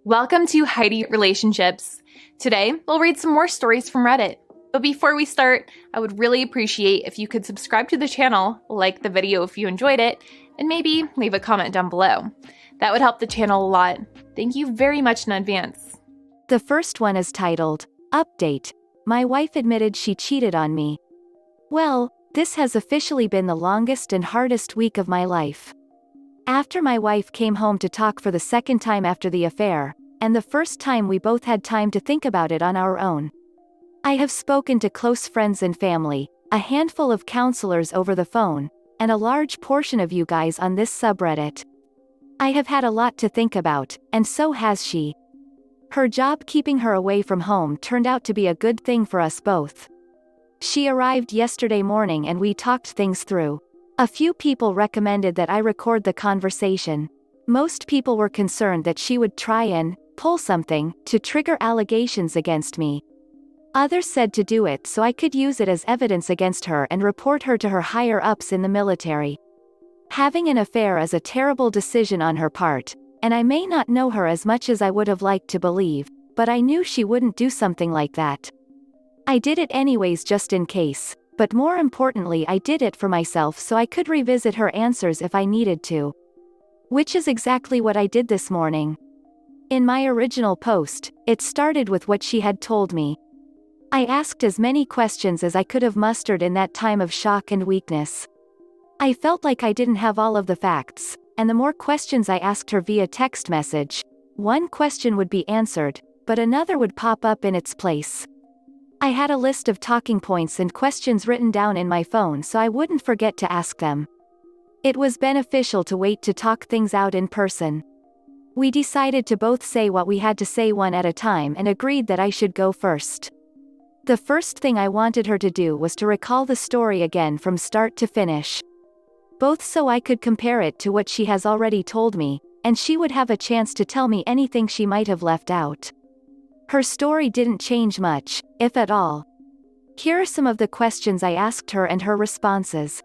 Welcome to Heidi Relationships. Today, we'll read some more stories from Reddit. But before we start, I would really appreciate if you could subscribe to the channel, like the video if you enjoyed it, and maybe leave a comment down below. That would help the channel a lot. Thank you very much in advance. The first one is titled, Update. My wife admitted she cheated on me. Well, this has officially been the longest and hardest week of my life. After my wife came home to talk for the second time after the affair, and the first time we both had time to think about it on our own. I have spoken to close friends and family, a handful of counselors over the phone, and a large portion of you guys on this subreddit. I have had a lot to think about, and so has she. Her job keeping her away from home turned out to be a good thing for us both. She arrived yesterday morning and we talked things through. A few people recommended that I record the conversation. Most people were concerned that she would try and pull something to trigger allegations against me. Others said to do it so I could use it as evidence against her and report her to her higher-ups in the military. Having an affair is a terrible decision on her part, and I may not know her as much as I would have liked to believe, but I knew she wouldn't do something like that. I did it anyways just in case. But more importantly, I did it for myself so I could revisit her answers if I needed to. Which is exactly what I did this morning. In my original post, it started with what she had told me. I asked as many questions as I could have mustered in that time of shock and weakness. I felt like I didn't have all of the facts, and the more questions I asked her via text message, one question would be answered, but another would pop up in its place. I had a list of talking points and questions written down in my phone so I wouldn't forget to ask them. It was beneficial to wait to talk things out in person. We decided to both say what we had to say one at a time and agreed that I should go first. The first thing I wanted her to do was to recall the story again from start to finish. Both so I could compare it to what she has already told me, and she would have a chance to tell me anything she might have left out. Her story didn't change much, if at all. Here are some of the questions I asked her and her responses.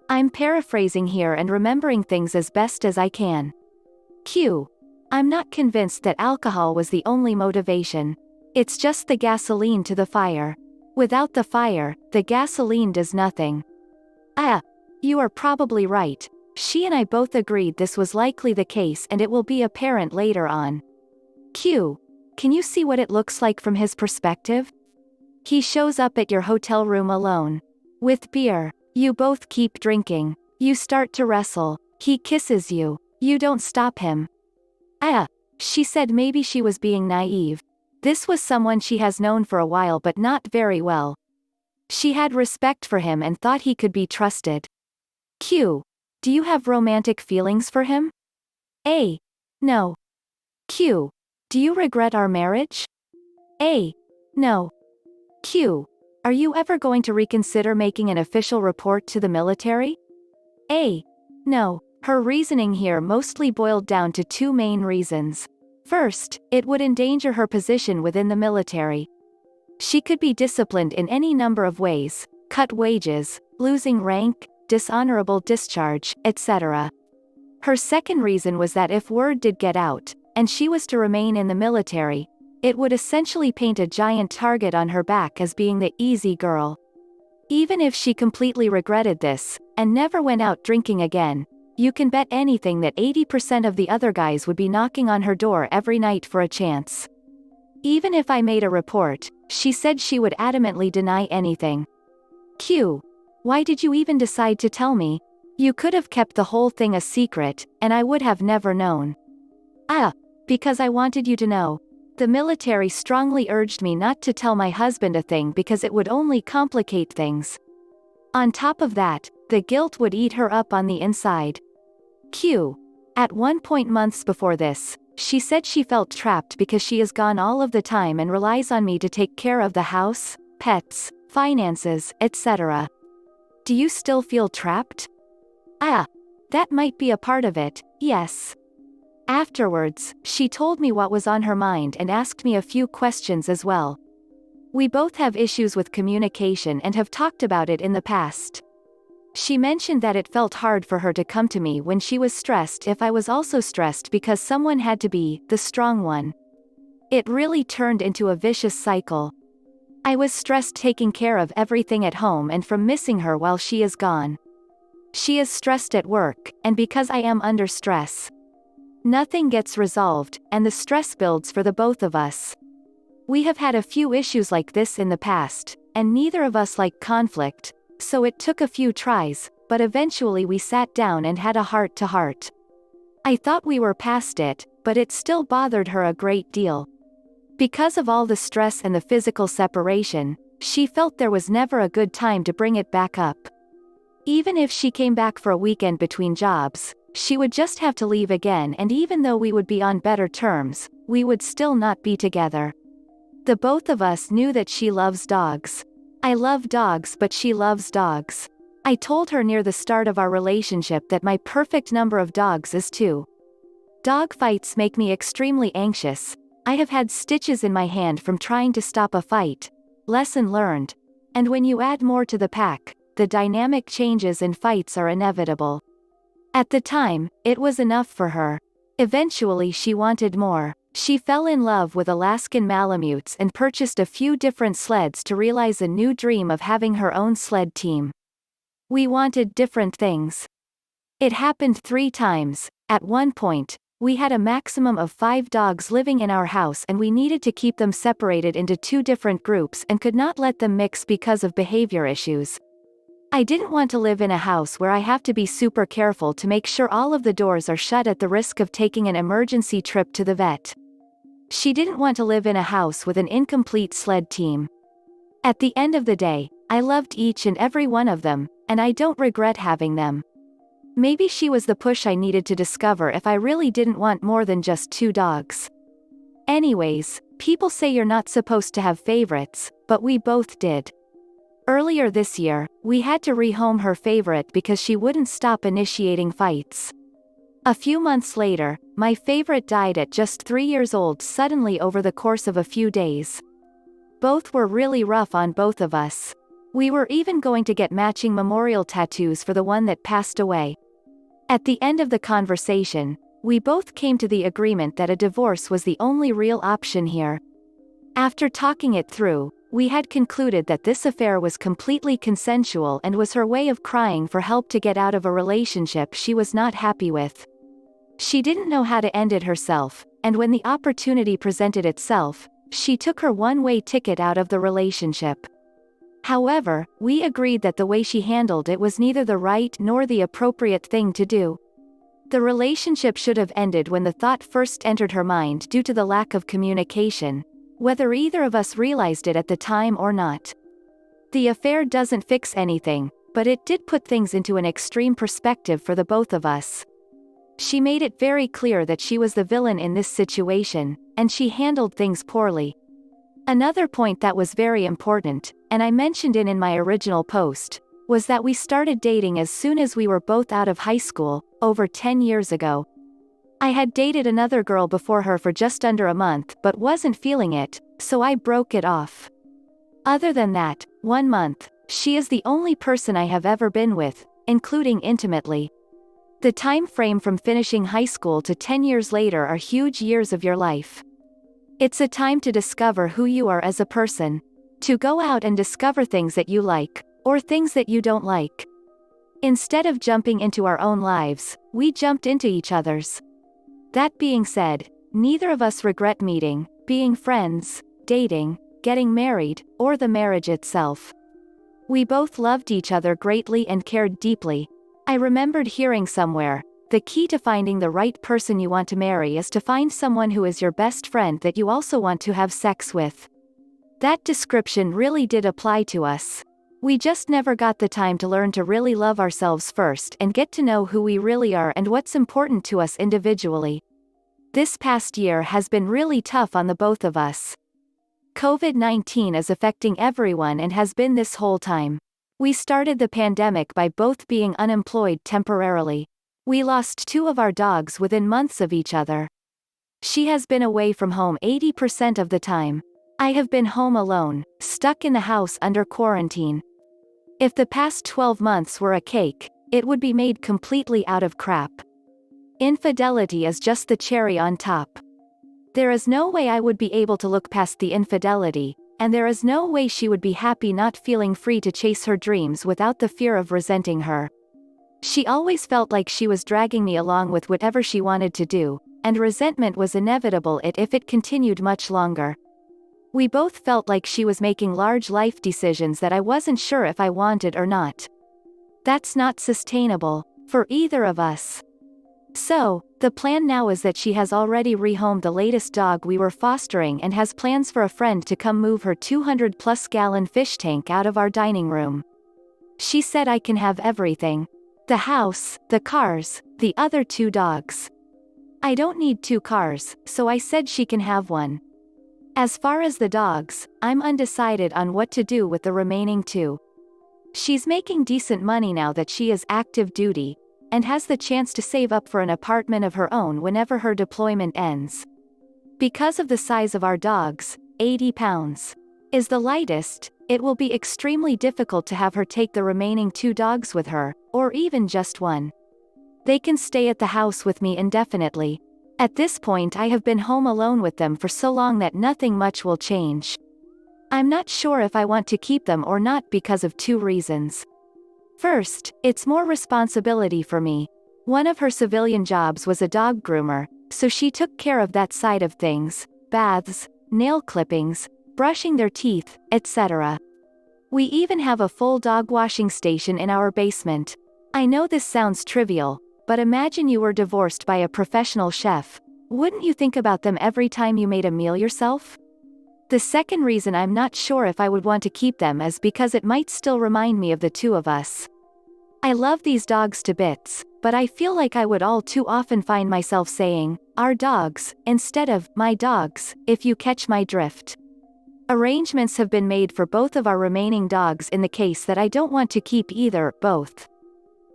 I'm paraphrasing here and remembering things as best as I can. Q. I'm not convinced that alcohol was the only motivation. It's just the gasoline to the fire. Without the fire, the gasoline does nothing. You are probably right. She and I both agreed this was likely the case and it will be apparent later on. Q. Can you see what it looks like from his perspective? He shows up at your hotel room alone. With beer. You both keep drinking. You start to wrestle. He kisses you. You don't stop him. She said maybe she was being naive. This was someone she has known for a while but not very well. She had respect for him and thought he could be trusted. Q. Do you have romantic feelings for him? A. No. Q. Do you regret our marriage? A. No. Q. Are you ever going to reconsider making an official report to the military? A. No. Her reasoning here mostly boiled down to two main reasons. First, it would endanger her position within the military. She could be disciplined in any number of ways, cut wages, losing rank, dishonorable discharge, etc. Her second reason was that if word did get out, and she was to remain in the military, it would essentially paint a giant target on her back as being the easy girl. Even if she completely regretted this, and never went out drinking again, you can bet anything that 80% of the other guys would be knocking on her door every night for a chance. Even if I made a report, she said she would adamantly deny anything. Q. Why did you even decide to tell me? You could have kept the whole thing a secret, and I would have never known. Because I wanted you to know. The military strongly urged me not to tell my husband a thing because it would only complicate things. On top of that, the guilt would eat her up on the inside. Q. At one point months before this, she said she felt trapped because she is gone all of the time and relies on me to take care of the house, pets, finances, etc. Do you still feel trapped? That might be a part of it, yes. Afterwards, she told me what was on her mind and asked me a few questions as well. We both have issues with communication and have talked about it in the past. She mentioned that it felt hard for her to come to me when she was stressed if I was also stressed because someone had to be the strong one. It really turned into a vicious cycle. I was stressed taking care of everything at home and from missing her while she is gone. She is stressed at work, and because I am under stress, nothing gets resolved, and the stress builds for the both of us. We have had a few issues like this in the past, and neither of us like conflict, so it took a few tries, but eventually we sat down and had a heart-to-heart. I thought we were past it, but it still bothered her a great deal. Because of all the stress and the physical separation, she felt there was never a good time to bring it back up. Even if she came back for a weekend between jobs, she would just have to leave again, and even though we would be on better terms, we would still not be together. The both of us knew that she loves dogs. I love dogs, but she loves dogs. I told her near the start of our relationship that my perfect number of dogs is 2. Dog fights make me extremely anxious. I have had stitches in my hand from trying to stop a fight. Lesson learned. And when you add more to the pack, the dynamic changes and fights are inevitable. At the time, it was enough for her. Eventually she wanted more. She fell in love with Alaskan Malamutes and purchased a few different sleds to realize a new dream of having her own sled team. We wanted different things. It happened 3 times. At one point, we had a maximum of 5 dogs living in our house and we needed to keep them separated into 2 different groups and could not let them mix because of behavior issues. I didn't want to live in a house where I have to be super careful to make sure all of the doors are shut at the risk of taking an emergency trip to the vet. She didn't want to live in a house with an incomplete sled team. At the end of the day, I loved each and every one of them, and I don't regret having them. Maybe she was the push I needed to discover if I really didn't want more than just 2 dogs. Anyways, people say you're not supposed to have favorites, but we both did. Earlier this year, we had to rehome her favorite because she wouldn't stop initiating fights. A few months later, my favorite died at just 3 years old suddenly over the course of a few days. Both were really rough on both of us. We were even going to get matching memorial tattoos for the one that passed away. At the end of the conversation, we both came to the agreement that a divorce was the only real option here. After talking it through, we had concluded that this affair was completely consensual and was her way of crying for help to get out of a relationship she was not happy with. She didn't know how to end it herself, and when the opportunity presented itself, she took her one-way ticket out of the relationship. However, we agreed that the way she handled it was neither the right nor the appropriate thing to do. The relationship should have ended when the thought first entered her mind due to the lack of communication, whether either of us realized it at the time or not. The affair doesn't fix anything, but it did put things into an extreme perspective for the both of us. She made it very clear that she was the villain in this situation, and she handled things poorly. Another point that was very important, and I mentioned it in my original post, was that we started dating as soon as we were both out of high school, over 10 years ago. I had dated another girl before her for just under a month but wasn't feeling it, so I broke it off. Other than that, 1 month, she is the only person I have ever been with, including intimately. The time frame from finishing high school to 10 years later are huge years of your life. It's a time to discover who you are as a person. To go out and discover things that you like, or things that you don't like. Instead of jumping into our own lives, we jumped into each other's. That being said, neither of us regret meeting, being friends, dating, getting married, or the marriage itself. We both loved each other greatly and cared deeply. I remembered hearing somewhere, the key to finding the right person you want to marry is to find someone who is your best friend that you also want to have sex with. That description really did apply to us. We just never got the time to learn to really love ourselves first and get to know who we really are and what's important to us individually. This past year has been really tough on the both of us. COVID-19 is affecting everyone and has been this whole time. We started the pandemic by both being unemployed temporarily. We lost 2 of our dogs within months of each other. She has been away from home 80% of the time. I have been home alone, stuck in the house under quarantine. If the past 12 months were a cake, it would be made completely out of crap. Infidelity is just the cherry on top. There is no way I would be able to look past the infidelity, and there is no way she would be happy not feeling free to chase her dreams without the fear of resenting her. She always felt like she was dragging me along with whatever she wanted to do, and resentment was inevitable if it continued much longer. We both felt like she was making large life decisions that I wasn't sure if I wanted or not. That's not sustainable, for either of us. So, the plan now is that she has already rehomed the latest dog we were fostering and has plans for a friend to come move her 200-plus gallon fish tank out of our dining room. She said I can have everything. The house, the cars, the other 2 dogs. I don't need 2 cars, so I said she can have one. As far as the dogs, I'm undecided on what to do with the remaining 2. She's making decent money now that she is active duty, and has the chance to save up for an apartment of her own whenever her deployment ends. Because of the size of our dogs, 80 pounds is the lightest, it will be extremely difficult to have her take the remaining 2 dogs with her, or even just one. They can stay at the house with me indefinitely. At this point I have been home alone with them for so long that nothing much will change. I'm not sure if I want to keep them or not because of 2 reasons. First, it's more responsibility for me. One of her civilian jobs was a dog groomer, so she took care of that side of things, baths, nail clippings, brushing their teeth, etc. We even have a full dog washing station in our basement. I know this sounds trivial, but imagine you were divorced by a professional chef. Wouldn't you think about them every time you made a meal yourself? The second reason I'm not sure if I would want to keep them is because it might still remind me of the 2 of us. I love these dogs to bits, but I feel like I would all too often find myself saying, "our dogs," instead of, "my dogs," if you catch my drift. Arrangements have been made for both of our remaining dogs in the case that I don't want to keep either, both.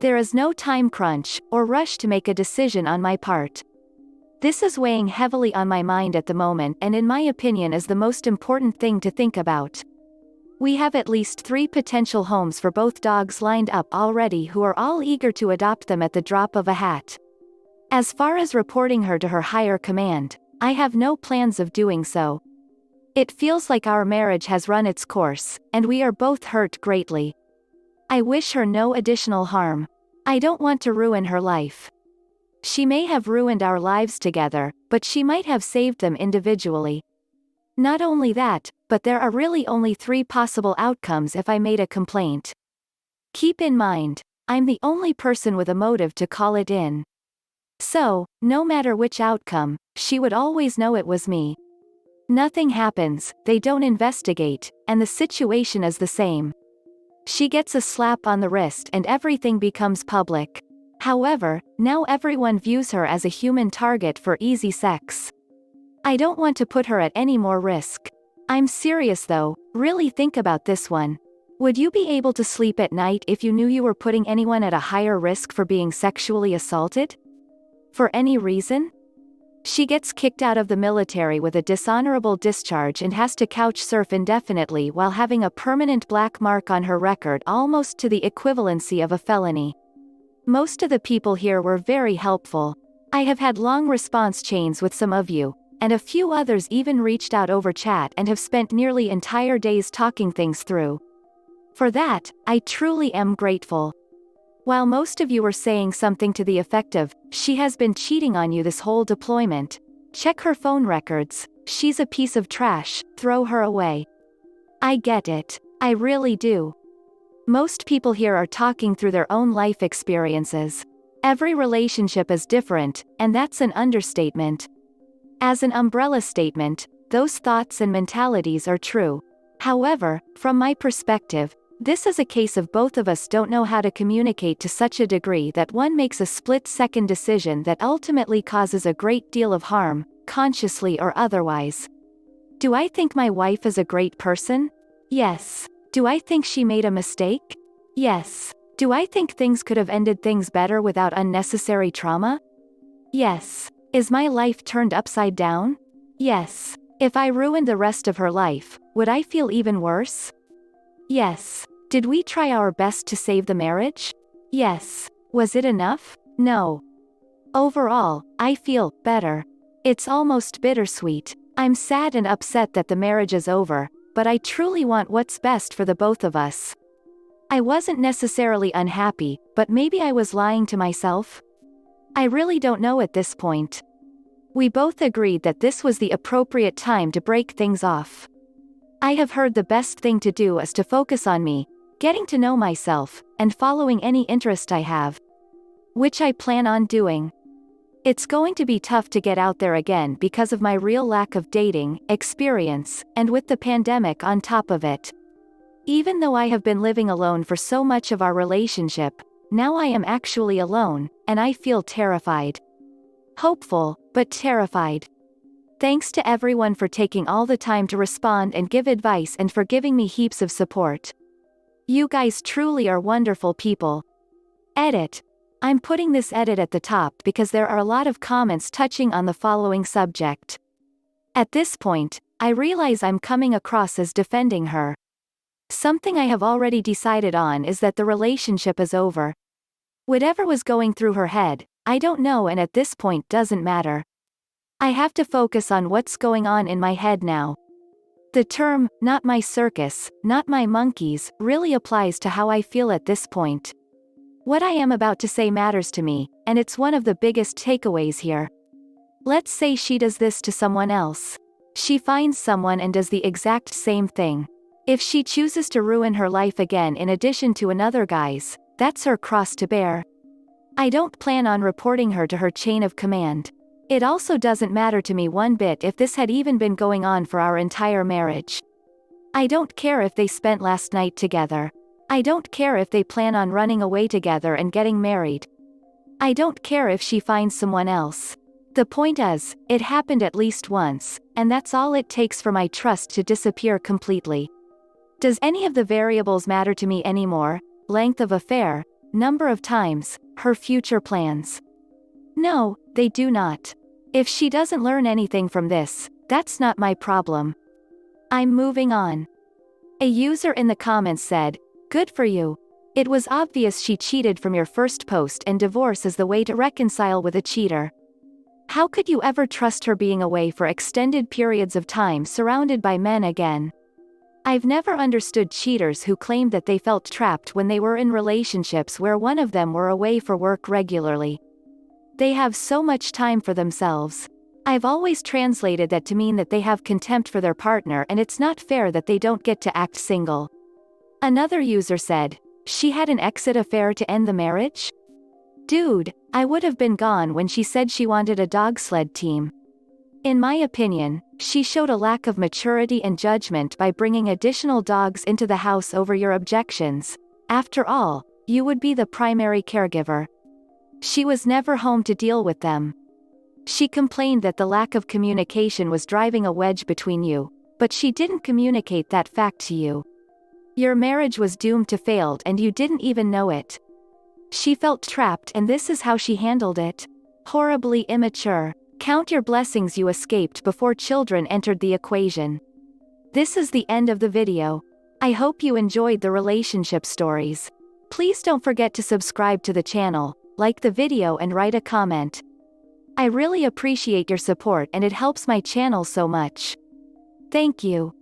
There is no time crunch, or rush to make a decision on my part. This is weighing heavily on my mind at the moment and in my opinion is the most important thing to think about. We have at least 3 potential homes for both dogs lined up already who are all eager to adopt them at the drop of a hat. As far as reporting her to her higher command, I have no plans of doing so. It feels like our marriage has run its course, and we are both hurt greatly. I wish her no additional harm. I don't want to ruin her life. She may have ruined our lives together, but she might have saved them individually. Not only that, but there are really only 3 possible outcomes if I made a complaint. Keep in mind, I'm the only person with a motive to call it in. So, no matter which outcome, she would always know it was me. Nothing happens, they don't investigate, and the situation is the same. She gets a slap on the wrist and everything becomes public. However, now everyone views her as a human target for easy sex. I don't want to put her at any more risk. I'm serious though, really think about this one. Would you be able to sleep at night if you knew you were putting anyone at a higher risk for being sexually assaulted? For any reason? She gets kicked out of the military with a dishonorable discharge and has to couch surf indefinitely while having a permanent black mark on her record almost to the equivalency of a felony. Most of the people here were very helpful. I have had long response chains with some of you, and a few others even reached out over chat and have spent nearly entire days talking things through. For that, I truly am grateful. While most of you were saying something to the effect of, "She has been cheating on you this whole deployment. Check her phone records, she's a piece of trash, throw her away." I get it. I really do. Most people here are talking through their own life experiences. Every relationship is different, and that's an understatement. As an umbrella statement, those thoughts and mentalities are true. However, from my perspective, this is a case of both of us don't know how to communicate to such a degree that one makes a split-second decision that ultimately causes a great deal of harm, consciously or otherwise. Do I think my wife is a great person? Yes. Do I think she made a mistake? Yes. Do I think things could have ended things better without unnecessary trauma? Yes. Is my life turned upside down? Yes. If I ruined the rest of her life, would I feel even worse? Yes. Did we try our best to save the marriage? Yes. Was it enough? No. Overall, I feel better. It's almost bittersweet. I'm sad and upset that the marriage is over, but I truly want what's best for the both of us. I wasn't necessarily unhappy, but maybe I was lying to myself? I really don't know at this point. We both agreed that this was the appropriate time to break things off. I have heard the best thing to do is to focus on me, getting to know myself, and following any interest I have. Which I plan on doing. It's going to be tough to get out there again because of my real lack of dating experience, and with the pandemic on top of it. Even though I have been living alone for so much of our relationship, now I am actually alone, and I feel terrified. Hopeful, but terrified. Thanks to everyone for taking all the time to respond and give advice and for giving me heaps of support. You guys truly are wonderful people. Edit. I'm putting this edit at the top because there are a lot of comments touching on the following subject. At this point, I realize I'm coming across as defending her. Something I have already decided on is that the relationship is over. Whatever was going through her head, I don't know, and at this point doesn't matter. I have to focus on what's going on in my head now. The term, not my circus, not my monkeys, really applies to how I feel at this point. What I am about to say matters to me, and it's one of the biggest takeaways here. Let's say she does this to someone else. She finds someone and does the exact same thing. If she chooses to ruin her life again in addition to another guy's, that's her cross to bear. I don't plan on reporting her to her chain of command. It also doesn't matter to me one bit if this had even been going on for our entire marriage. I don't care if they spent last night together. I don't care if they plan on running away together and getting married. I don't care if she finds someone else. The point is, it happened at least once, and that's all it takes for my trust to disappear completely. Does any of the variables matter to me anymore? Length of affair, number of times, her future plans? No, they do not. If she doesn't learn anything from this, that's not my problem. I'm moving on. A user in the comments said, "Good for you. It was obvious she cheated from your first post, and divorce is the way to reconcile with a cheater. How could you ever trust her being away for extended periods of time surrounded by men again? I've never understood cheaters who claimed that they felt trapped when they were in relationships where one of them were away for work regularly. They have so much time for themselves. I've always translated that to mean that they have contempt for their partner and it's not fair that they don't get to act single." Another user said, "She had an exit affair to end the marriage? Dude, I would have been gone when she said she wanted a dog sled team. In my opinion, she showed a lack of maturity and judgment by bringing additional dogs into the house over your objections. After all, you would be the primary caregiver. She was never home to deal with them. She complained that the lack of communication was driving a wedge between you, but she didn't communicate that fact to you. Your marriage was doomed to fail and you didn't even know it. She felt trapped and this is how she handled it. Horribly immature. Count your blessings you escaped before children entered the equation." This is the end of the video. I hope you enjoyed the relationship stories. Please don't forget to subscribe to the channel, like the video and write a comment. I really appreciate your support and it helps my channel so much. Thank you.